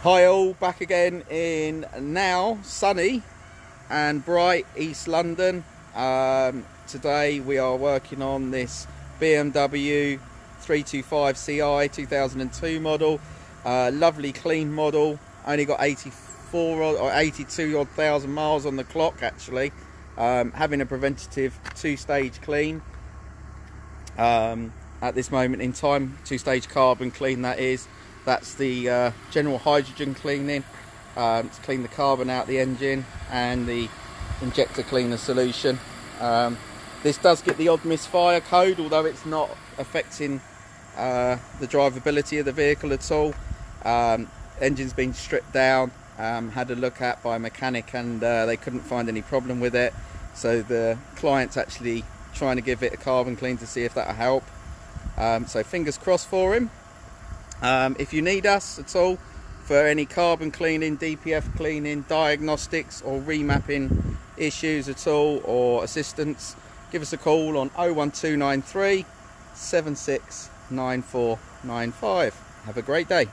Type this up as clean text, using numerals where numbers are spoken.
Hi all, back again in now sunny and bright East London. Today we are working on this BMW 325 Ci 2002 model. Lovely clean model, only got 84 or 82 odd thousand miles on the clock actually. Having a preventative two-stage clean at this moment in time, two-stage carbon clean that is. That's the general hydrogen cleaning to clean the carbon out the engine, and the injector cleaner solution. This does get the odd misfire code, although it's not affecting the drivability of the vehicle at all. Engine's been stripped down, had a look at by a mechanic, and they couldn't find any problem with it. So the client's actually trying to give it a carbon clean to see if that'll help. So fingers crossed for him. If you need us at all for any carbon cleaning, DPF cleaning, diagnostics or remapping issues at all, or assistance, give us a call on 01293 769495. Have a great day.